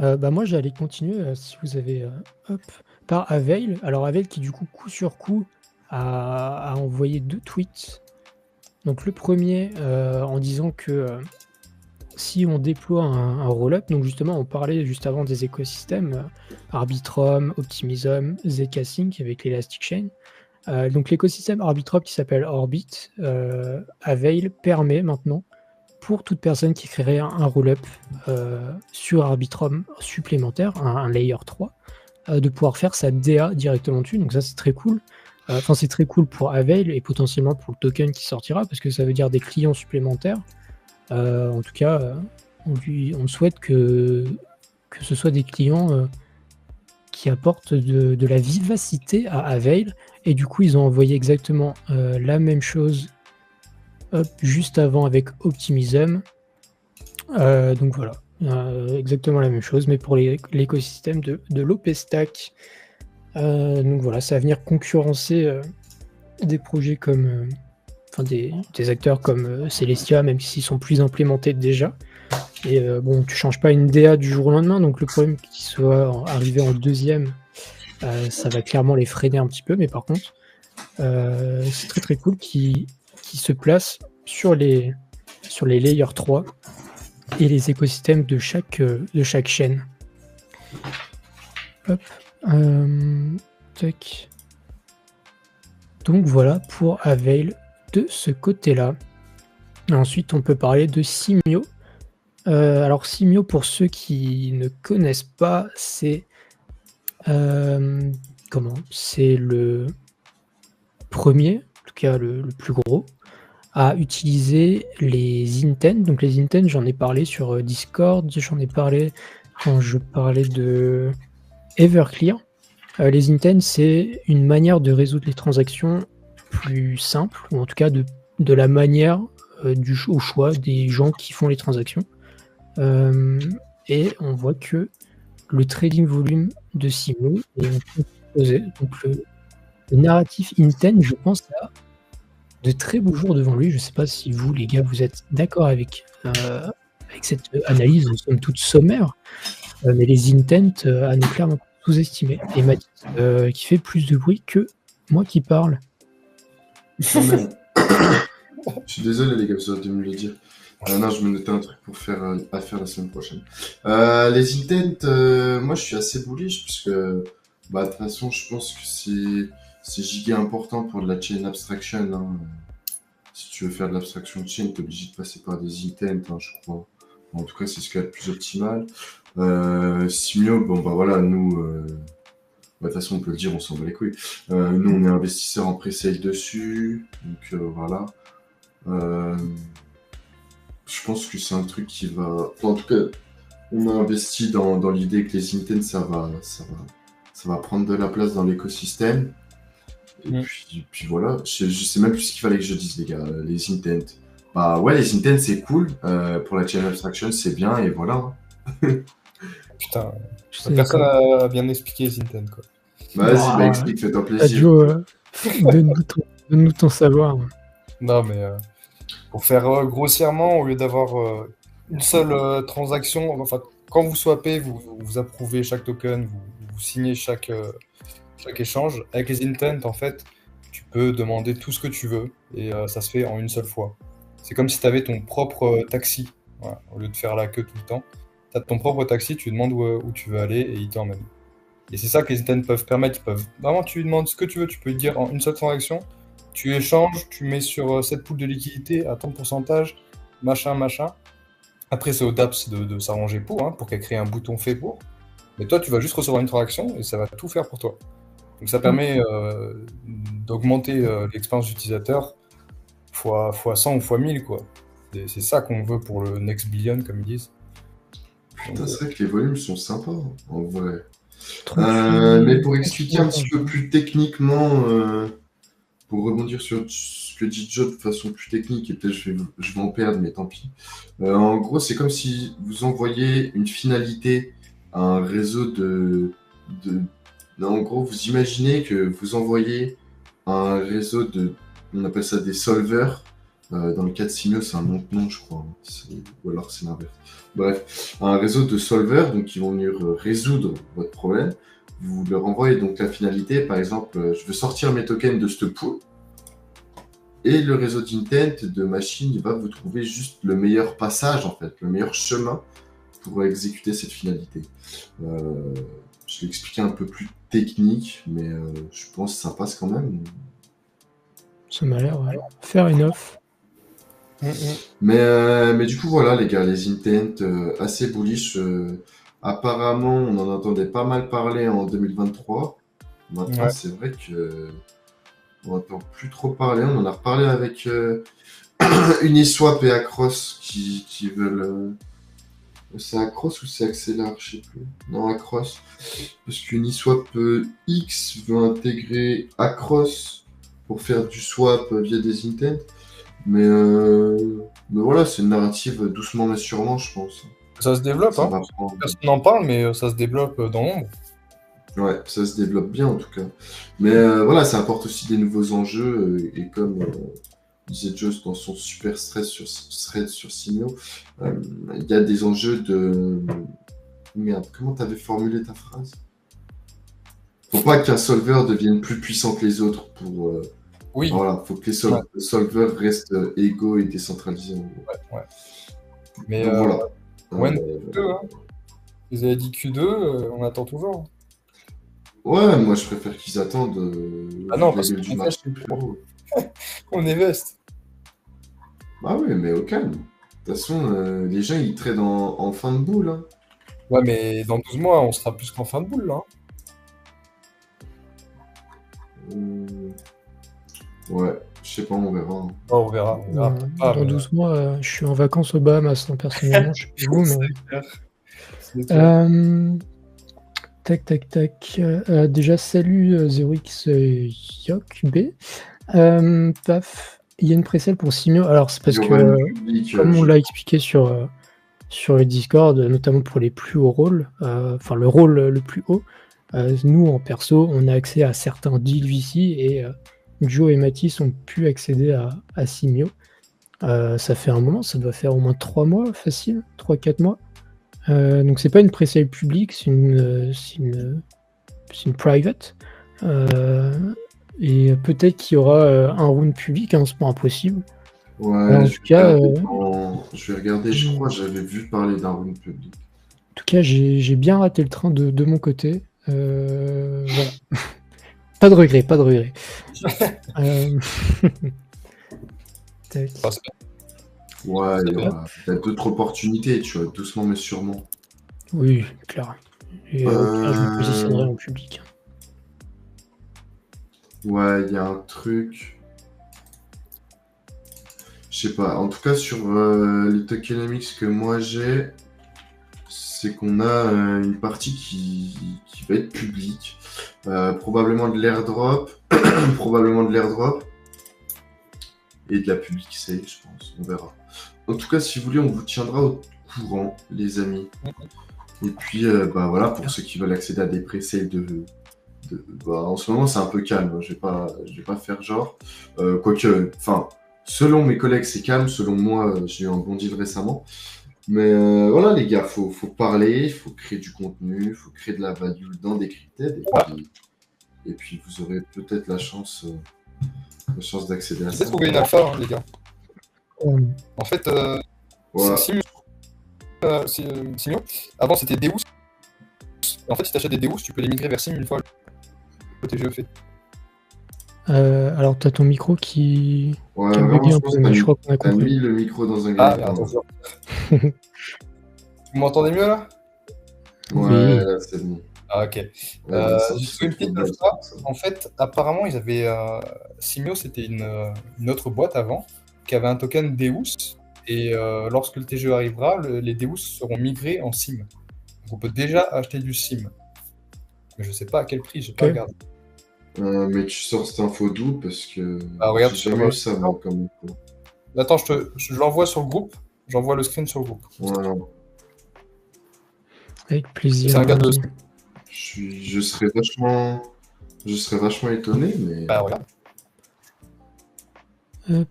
Moi, j'allais continuer, si vous avez, hop, par Avail. Alors Avail qui du coup sur coup a envoyé 2 tweets. Donc le premier er en disant que, si on déploie un roll-up, donc justement on parlait juste avant des écosystèmes, Arbitrum, Optimism, zkSync avec l'Elastic Chain. Donc l'écosystème Arbitrum qui s'appelle Orbit, Avail permet maintenant pour toute personne qui créerait un roll-up, sur Arbitrum supplémentaire, un layer 3, de pouvoir faire sa DA directement dessus. Donc ça, c'est très cool. Enfin, c'est très cool pour Avail et potentiellement pour le token qui sortira parce que ça veut dire des clients supplémentaires. En tout cas, on souhaite que ce soit des clients, qui apportent de la vivacité à Avail et du coup, ils ont envoyé exactement, la même chose, hop, juste avant avec Optimism. Donc voilà, exactement la même chose, mais pour l'écosystème de l'OP-Stack. Donc voilà, ça va venir concurrencer, des projets comme, enfin des acteurs comme, Celestia, même s'ils sont plus implémentés déjà. Et bon, tu changes pas une DA du jour au lendemain, donc le problème qu'ils soient arrivés en deuxième, ça va clairement les freiner un petit peu. Mais par contre, c'est très, très cool qu'ils se placent sur les layers 3 et les écosystèmes de chaque chaîne. Hop, tac. Donc voilà pour Avail de ce côté-là. Ensuite, on peut parler de Simio. Alors Simio, pour ceux qui ne connaissent pas, c'est, c'est le premier, en tout cas le plus gros, à utiliser les intents. Donc les intents, j'en ai parlé sur, Discord, j'en ai parlé quand je parlais de Everclear. Les intents, c'est une manière de résoudre les transactions plus simple, ou en tout cas de la manière, au choix des gens qui font les transactions. Et on voit que le trading volume de Simio est en train d'exploser. Donc le narratif intent, je pense, a de très beaux jours devant lui. Je ne sais pas si vous, les gars, vous êtes d'accord avec cette analyse, somme toute sommaire, mais les intents, à ne clairement pas sous-estimer. Et Mathis, qui fait plus de bruit que moi qui parle. Quand même. Je suis désolé, les gars, vous auriez dû me le dire. Non, je me notais un truc pour faire à faire la semaine prochaine. Les intents, moi, je suis assez bullish parce que, de toute façon, je pense que c'est giga important pour de la chain abstraction. Hein. Si tu veux faire de l'abstraction de chain, t'es obligé de passer par des intents, hein, je crois. En tout cas, c'est ce qu'il y a de plus optimal. Simio, bon, voilà, nous, de toute façon, on peut le dire, on s'en bat les couilles. Nous, on est investisseurs en pre-sale dessus. Donc, voilà. Je pense que c'est un truc qui va. En tout cas, on a investi dans l'idée que les intents, ça va prendre de la place dans l'écosystème. Et puis voilà. Je sais même plus ce qu'il fallait que je dise, les gars. Les intents. Bah ouais, les intents, c'est cool. Pour la chain abstraction, c'est bien. Et voilà. Putain, personne n'a bien expliqué les intents, quoi. Vas-y, explique, fais-toi plaisir. Joe, donne-nous ton savoir. Non, mais pour faire grossièrement, au lieu d'avoir une seule transaction, enfin, quand vous swappez, vous approuvez chaque token, vous signez chaque échange. Avec les intents, en fait, tu peux demander tout ce que tu veux et ça se fait en une seule fois. C'est comme si tu avais ton propre taxi. Voilà. Au lieu de faire la queue tout le temps, tu as ton propre taxi, tu demandes où tu veux aller et il t'emmène. Et c'est ça que les intents peuvent permettre. Vraiment, tu lui demandes ce que tu veux, tu peux lui dire en une seule transaction. Tu échanges, tu mets sur cette pool de liquidité à tant de pourcentage, machin. Après, c'est au DApps de s'arranger pour qu'elle crée un bouton fait pour. Mais toi, tu vas juste recevoir une transaction et ça va tout faire pour toi. Donc ça permet d'augmenter l'expérience d'utilisateur fois 100 ou fois 1000, quoi. C'est ça qu'on veut pour le next billion, comme ils disent. Putain, c'est vrai que les volumes sont sympas, en vrai. Mais pour expliquer un petit peu plus techniquement, pour rebondir sur ce que dit Joe de façon plus technique, et peut-être je vais en perdre, mais tant pis. En gros, c'est comme si vous envoyez une finalité à un réseau En gros, vous imaginez que vous envoyez un réseau on appelle ça des solvers, Dans le cas de Simio, c'est un nom, je crois. Ou alors c'est l'inverse. Bref, un réseau de solvers donc, qui vont venir résoudre votre problème. Vous leur envoyez donc la finalité. Par exemple, je veux sortir mes tokens de ce pool. Et le réseau d'intent de machine va vous trouver juste le meilleur passage, en fait, le meilleur chemin pour exécuter cette finalité. Je l'ai expliqué un peu plus technique, mais je pense que ça passe quand même. Ça m'a l'air fair enough. Mais du coup, voilà, les gars, les intents assez bullish. Apparemment, on en entendait pas mal parler en 2023. Maintenant, c'est vrai que on n'entend plus trop parler. On en a reparlé avec Uniswap et Across qui veulent. C'est Across ou c'est Axelar, je sais plus. Non, Across. Parce qu'Uniswap X veut intégrer Across pour faire du swap via des intents. Mais voilà, c'est une narrative doucement mais sûrement, je pense. Ça se développe, Ça hein. va prendre- Personne n'en parle, mais ça se développe dans l'ombre. Ouais, ça se développe bien en tout cas. Mais voilà, ça apporte aussi des nouveaux enjeux. Et comme disait Joss dans son super thread sur Simio, il y a des enjeux de... Merde, comment t'avais formulé ta phrase? Faut pas qu'un solver devienne plus puissant que les autres pour... Oui. Voilà, faut que les solvers restent égaux et décentralisés. Ouais. Mais donc, voilà. Q2, hein. Ils avaient dit Q2, on attend toujours. Ouais, moi je préfère qu'ils attendent. Ah non, parce du marché plus haut. On est veste. Bah oui, mais au calme. De toute façon, les gens ils tradent en fin de boule. Hein. Ouais, mais dans 12 mois, on sera plus qu'en fin de boule, là. Ouais, je sais pas, on verra. Oh, on verra. Dans 12 mois, je suis en vacances aux Bahamas, personnellement, je sais pas vous, mais... Tac. Déjà, salut 0x Yok B. Paf, il y a une précelle pour Simio. Alors, c'est parce que, comme on l'a expliqué sur le Discord, notamment pour les plus hauts rôles, enfin le rôle le plus haut, nous, en perso, on a accès à certains deals VC et Joe et Mathis ont pu accéder à Simio. Ça fait un moment, ça doit faire au moins 3 mois, facile, 3-4 mois. Donc c'est pas une pré-sale publique, c'est une private. Et peut-être qu'il y aura un round public, hein, c'est pas impossible. Ouais, en tout cas, je vais regarder, je crois que j'avais vu parler d'un round public. En tout cas, j'ai bien raté le train de mon côté. Voilà. Pas de regret. Ouais, il y aura d'autres opportunités, tu vois, doucement mais sûrement. Oui, clair. Et au pire, je me positionnerai en public. Ouais, il y a un truc. Je sais pas. En tout cas, sur les tokenomics que moi j'ai, c'est qu'on a une partie qui va être publique. Probablement de l'airdrop. Et de la public sale, je pense. On verra. En tout cas, si vous voulez, on vous tiendra au courant, les amis. Et puis, voilà, pour ceux qui veulent accéder à des pré-sales en ce moment, c'est un peu calme. Je vais pas faire genre. Quoique, enfin, selon mes collègues, c'est calme. Selon moi, j'ai eu un bon deal récemment. Mais voilà, les gars, faut parler, il faut créer du contenu, il faut créer de la value dans des critères. Et puis, vous aurez peut-être la chance d'accéder à ça. J'ai trouvé une alpha, hein, les gars. En fait, Simio, avant c'était Deus. En fait, si t'achètes des Deus, tu peux les migrer vers Sim une fois le TGE fait. Alors, t'as ton micro qui a bugué un peu, mais je crois qu'on a compris. T'as mis le micro dans un grille. Attention. Vous m'entendez mieux là? Ouais, là, c'est bon. Ah, ok. J'ai trouvé une petite alpha. En fait, apparemment, ils avaient. Simio, c'était une autre boîte avant, qui avait un token Deus. Et lorsque le TGE arrivera, les Deus seront migrés en SIM. Donc on peut déjà acheter du SIM. Mais je sais pas à quel prix, j'ai pas regardé. Mais tu sors cette info d'où? Parce que regarde, j'ai jamais eu ça, moi, comme info. Attends, je l'envoie sur le groupe. J'envoie le screen sur le groupe. Voilà. Avec plaisir. C'est un gars de... Je serais vachement étonné, mais... Bah, regarde. Hop.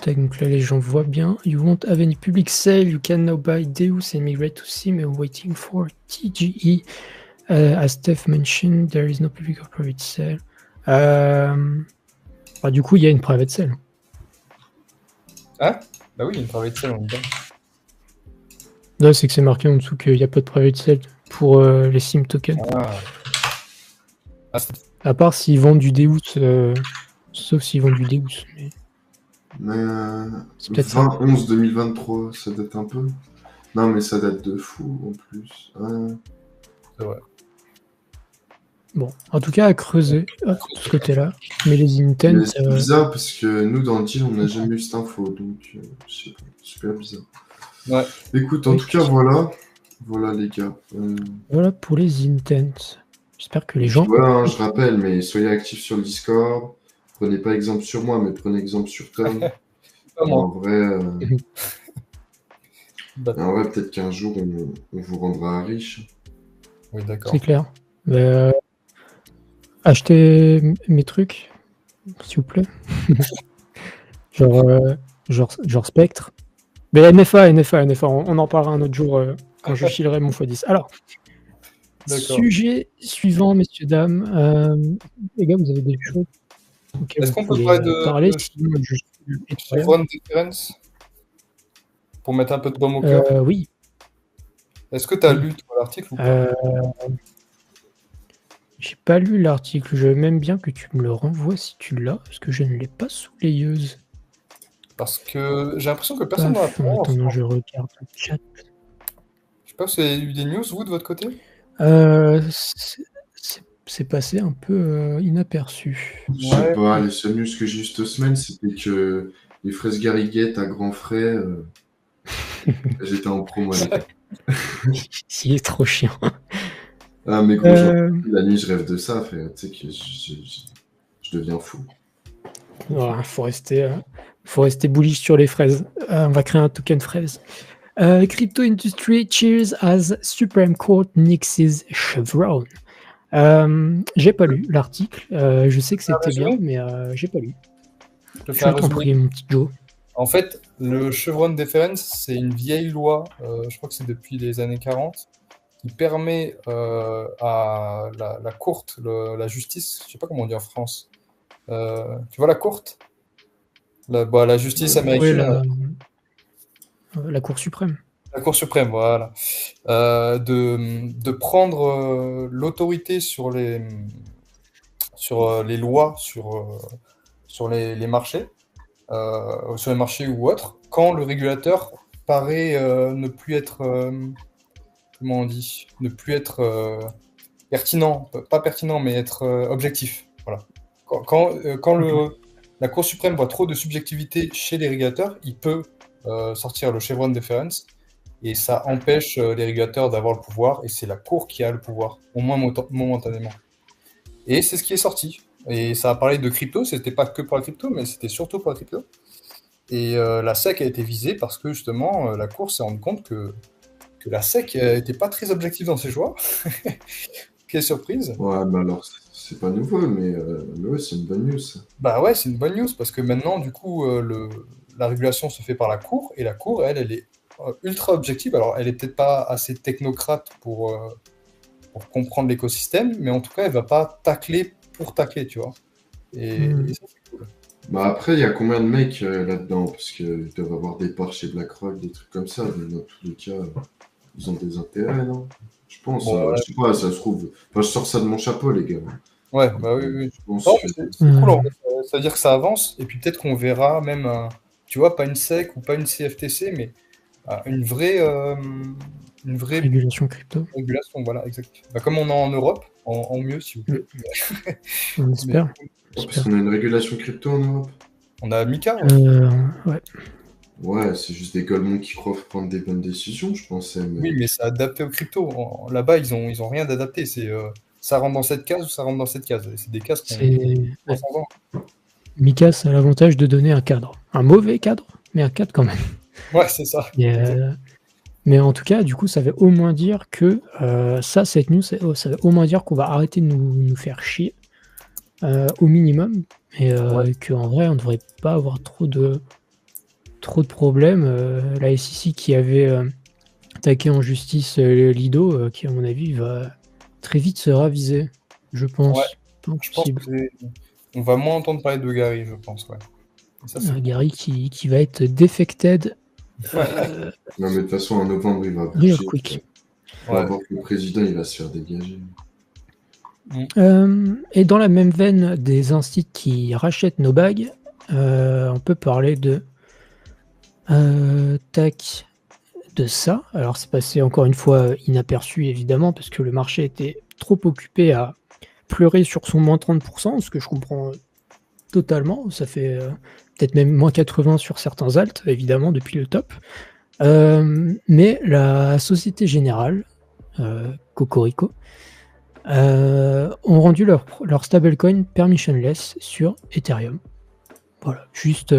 Tac, donc là, les gens voient bien. You won't have any public sale. You can now buy Deus and migrate to Sim and waiting for TGE. As Steph mentioned, there is no public or private sale. Du coup, il y a une private sale. Hein? Bah oui, il y a une private sale, on est bien. Là, c'est que c'est marqué en dessous qu'il n'y a pas de private sale pour les Sim tokens. À part s'ils vendent du Deus, sauf s'ils vendent du Deus. Mais c'est peut-être ça. 2011-2023, ça date un peu. Non, mais ça date de fou en plus. C'est vrai. Bon, en tout cas, à creuser de ce côté-là. Mais les intents. Mais c'est bizarre parce que nous, dans le deal, on n'a jamais eu cette info. Donc, je sais pas, super bizarre. Ouais. Écoute, en tout cas, voilà. Voilà, les gars. Voilà pour les intents. J'espère que les gens. Voilà, hein, je rappelle, mais soyez actifs sur le Discord. Prenez pas exemple sur moi, mais prenez exemple sur Tom. En vrai, peut-être qu'un jour, on vous rendra riche. Oui, d'accord. C'est clair. Achetez mes trucs, s'il vous plaît. genre Spectre. Mais NFA, on en parlera un autre jour quand je filerai mon x10. Alors, sujet suivant, messieurs, dames. Les gars, vous avez des choses. Est-ce qu'on peut parler de Chevron Deference pour mettre un peu de baume au cœur? Oui. Est-ce que tu as lu l'article ou pas? J'ai pas lu l'article. Je veux même bien que tu me le renvoies si tu l'as, parce que je ne l'ai pas sous les yeux. Parce que j'ai l'impression que personne n'a appris. Attends, je regarde le chat. Je sais pas si vous avez eu des news, vous, de votre côté? C'est passé un peu inaperçu. Je sais pas, les seules news que j'ai eu cette semaine, c'était que les fraises Garriguette à grands frais, j'étais en promo avec. Il est trop chiant. Ah, mais gros, la nuit, je rêve de ça, frère. Tu sais que je deviens fou. Voilà, faut rester bullish sur les fraises. On va créer un token fraise. Crypto Industry cheers as Supreme Court nixes Chevron. J'ai pas lu l'article. Je sais que c'était bien, mais j'ai pas lu. Je t'en prie, mon petit Joe. En fait, le Chevron Deference, c'est une vieille loi, je crois que c'est depuis les années 40, qui permet à la courte, la justice, je sais pas comment on dit en France. Tu vois la courte? La justice américaine. Oui, la Cour suprême. La Cour suprême, voilà. De prendre l'autorité sur les lois, sur les marchés, sur les marchés ou autres, quand le régulateur paraît ne plus être, comment on dit, ne plus être pertinent, pas pertinent, mais être objectif. Voilà. Quand la Cour suprême voit trop de subjectivité chez les régulateurs, il peut sortir le Chevron Deference, et ça empêche les régulateurs d'avoir le pouvoir, et c'est la Cour qui a le pouvoir, au moins momentanément. Et c'est ce qui est sorti. Et ça a parlé de crypto, c'était pas que pour la crypto, mais c'était surtout pour la crypto. Et la SEC a été visée parce que justement, la Cour s'est rendue compte que la SEC n'était pas très objective dans ses choix. Quelle surprise. Ouais, bah alors, c'est pas nouveau, mais ouais, c'est une bonne news. Bah ouais, c'est une bonne news, parce que maintenant, du coup, la régulation se fait par la Cour, et la Cour, elle est ultra objective. Alors, elle est peut-être pas assez technocrate pour comprendre l'écosystème, mais en tout cas, elle va pas tacler pour tacler, tu vois. Et ça, c'est cool. Bah après, il y a combien de mecs là-dedans? Parce qu'ils doivent avoir des parts chez BlackRock, des trucs comme ça, mais dans tous les cas, ils ont des intérêts, non? Je pense, je sais pas, ça se trouve. Enfin, je sors ça de mon chapeau, les gars. Ouais, bah oui. Je pense non, c'est cool, en fait. Ça veut dire que ça avance, et puis peut-être qu'on verra même, tu vois, pas une SEC ou pas une CFTC, mais une vraie régulation crypto. Régulation, voilà, exact. Bah, comme on a en Europe, en mieux, s'il vous plaît. On espère. Parce qu'on a une régulation crypto en Europe. On a Mika. Ouais. Ouais, c'est juste des Goldman qui croient prendre des bonnes décisions, je pensais. Mais... Oui, mais c'est adapté au crypto. Là-bas, ils ont rien d'adapté. C'est ça rentre dans cette case ou ça rentre dans cette case. C'est des cases qu'on a 300 ans. Mika, ça a l'avantage de donner un cadre. Un mauvais cadre, mais un cadre quand même. Ouais, c'est ça. Mais en tout cas, du coup, ça veut au moins dire que cette news, ça veut au moins dire qu'on va arrêter de nous faire chier au minimum, et qu'en vrai, on ne devrait pas avoir trop de trop de problèmes. La SEC qui avait attaqué en justice Lido, qui à mon avis va très vite se raviser, je pense. Ouais, je pense qu'on va moins entendre parler de Gary, je pense. Ouais. Ça, Gary qui va être defected. Non, mais de toute façon, en novembre, il va real bouger. quick. On va voir que le président, il va se faire dégager. Et dans la même veine des instituts qui rachètent nos bagues, on peut parler de de ça. Alors c'est passé encore une fois inaperçu évidemment parce que le marché était trop occupé à pleurer sur son moins 30%, ce que je comprends totalement. Ça fait peut-être même moins 80 sur certains alts évidemment depuis le top. Mais la Société Générale, Cocorico, ont rendu leur stablecoin permissionless sur Ethereum. Voilà, juste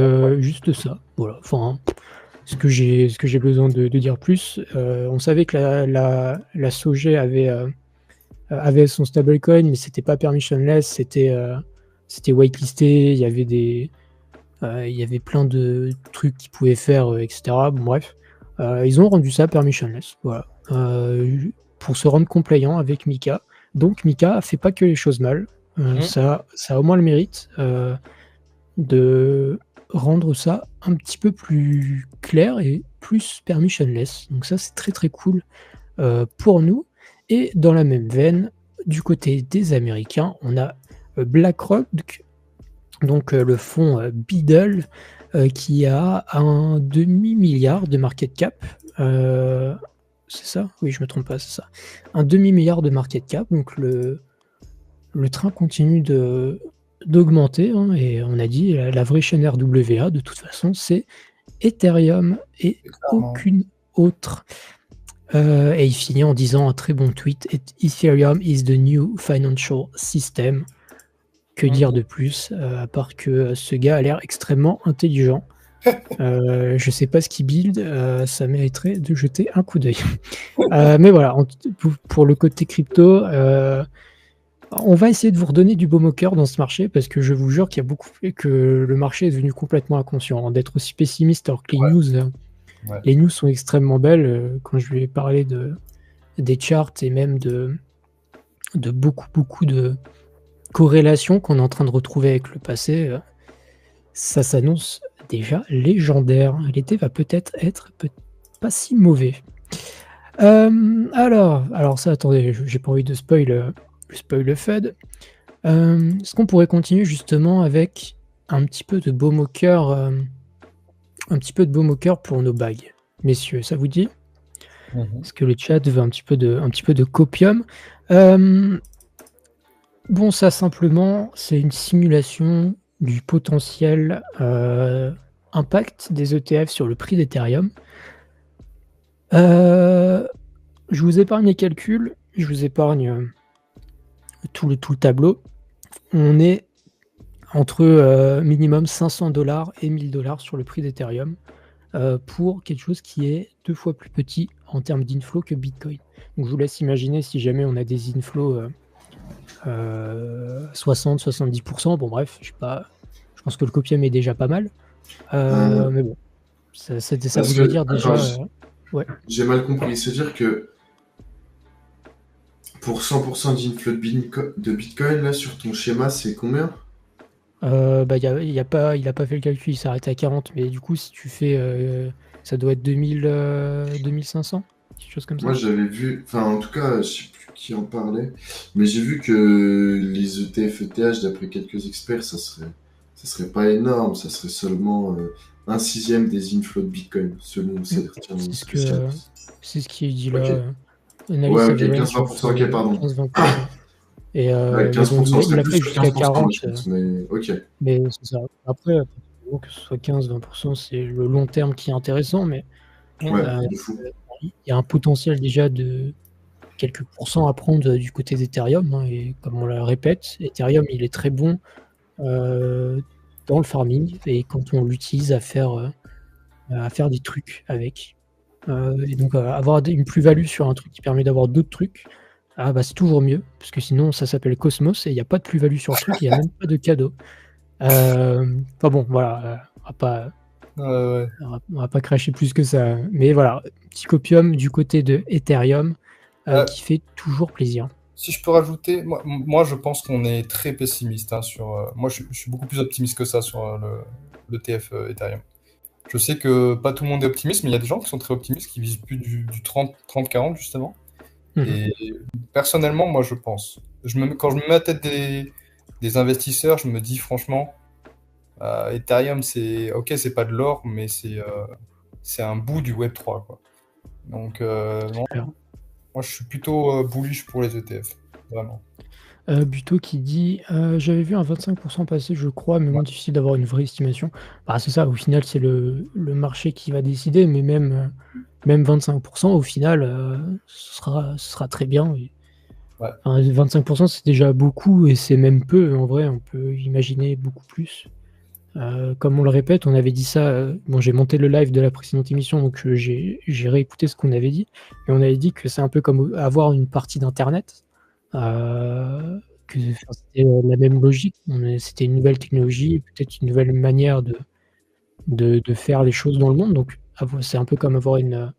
ça. Voilà. Enfin, ce que j'ai besoin de dire plus. On savait que la SOG avait son stablecoin, mais c'était pas permissionless, c'était whitelisté. Il y avait plein de trucs qu'ils pouvaient faire, etc. Bon, bref, ils ont rendu ça permissionless. Voilà, pour se rendre compliant avec Mika. Donc Mika fait pas que les choses mal. Ça a au moins le mérite de rendre ça un petit peu plus clair et plus permissionless. Donc ça, c'est très très cool pour nous. Et dans la même veine, du côté des Américains, on a BlackRock, donc le fonds Beadle, qui a un demi-milliard de market cap. C'est ça? Oui, je me trompe pas, c'est ça. Un demi-milliard de market cap. Donc le train continue d'augmenter, hein, et on a dit la vraie chaîne RWA de toute façon c'est Ethereum et aucune autre. Et il finit en disant un très bon tweet: Ethereum is the new financial system. Que dire de plus, à part que ce gars a l'air extrêmement intelligent. Je sais pas ce qu'il build, ça mériterait de jeter un coup d'œil. Mais voilà, pour le côté crypto, on va essayer de vous redonner du baume au cœur dans ce marché, parce que je vous jure qu'il y a beaucoup que le marché est devenu complètement inconscient. D'être aussi pessimiste alors que les news sont extrêmement belles. Quand je lui ai parlé des charts et même de beaucoup de corrélations qu'on est en train de retrouver avec le passé, ça s'annonce déjà légendaire. L'été va peut-être être pas si mauvais. Alors ça, attendez, j'ai pas envie de spoil le Fed. Est-ce qu'on pourrait continuer justement avec un petit peu de baume au cœur, pour nos bagues, messieurs, ça vous dit? Est-ce que le chat veut un petit peu de copium? Bon, ça simplement, c'est une simulation du potentiel impact des ETF sur le prix d'Ethereum. Je vous épargne les calculs, je vous épargne tout le tableau. On est entre minimum 500 $ et 1000 $ sur le prix d'Ethereum pour quelque chose qui est 2 fois plus petit en termes d'inflow que Bitcoin. Donc je vous laisse imaginer si jamais on a des inflows 60-70%. Bon bref, je pense que le copium est déjà pas mal. Mais bon, ça voudrait dire déjà... ouais. J'ai mal compris, c'est-à-dire que pour 100% d'inflow de Bitcoin, là, sur ton schéma, c'est combien? Il a pas fait le calcul, il s'arrête à 40, mais du coup, si tu fais... ça doit être 2500, quelque chose comme ça. Moi, j'avais vu... Enfin, en tout cas, je sais plus qui en parlait, mais j'ai vu que les ETF, ETH, d'après quelques experts, ça serait pas énorme, ça serait seulement 1/6 des inflows de Bitcoin, selon certains spécialistes. C'est ce qui est dit là. Okay. Ouais, ok, 15-20%, ok, pardon. 15-20%. Et 15%, il a fait jusqu'à 40. Mais ok. Mais c'est ça. Après, que ce soit 15-20%, c'est le long terme qui est intéressant, mais il y a un potentiel déjà de quelques pourcents à prendre du côté d'Ethereum, hein, et comme on le répète, Ethereum il est très bon dans le farming, et quand on l'utilise à faire des trucs avec. Et donc avoir une plus-value sur un truc qui permet d'avoir d'autres trucs, c'est toujours mieux, parce que sinon ça s'appelle Cosmos et il n'y a pas de plus-value sur le truc, il n'y a même pas de cadeau. Enfin bon, voilà, on va pas Ouais. On va pas cracher plus que ça. Mais voilà, petit copium du côté de Ethereum qui fait toujours plaisir. Si je peux rajouter, moi je pense qu'on est très pessimiste hein, sur. Moi je suis beaucoup plus optimiste que ça sur le TF Ethereum. Je sais que pas tout le monde est optimiste, mais il y a des gens qui sont très optimistes, qui visent plus du 30-40 justement. Et personnellement, moi je pense. Quand je me mets à la tête des investisseurs, je me dis franchement, Ethereum c'est pas de l'or, mais c'est un bout du Web3 quoi. Donc non, moi je suis plutôt bullish pour les ETF, vraiment. Buto qui dit j'avais vu un 25% passer, je crois, mais bon, difficile d'avoir une vraie estimation. Bah, c'est ça, au final, c'est le marché qui va décider, mais même 25%, au final, ce sera très bien. Ouais. Enfin, 25%, c'est déjà beaucoup et c'est même peu. En vrai, on peut imaginer beaucoup plus. Comme on le répète, on avait dit ça. Bon, j'ai monté le live de la précédente émission, donc j'ai réécouté ce qu'on avait dit. Et on avait dit que c'est un peu comme avoir une partie d'Internet. Que c'était la même logique. C'était une nouvelle technologie, peut-être une nouvelle manière de faire les choses dans le monde. Donc, c'est un peu comme avoir une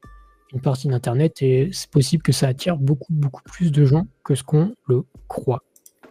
partie d'Internet et c'est possible que ça attire beaucoup, beaucoup plus de gens que ce qu'on le croit.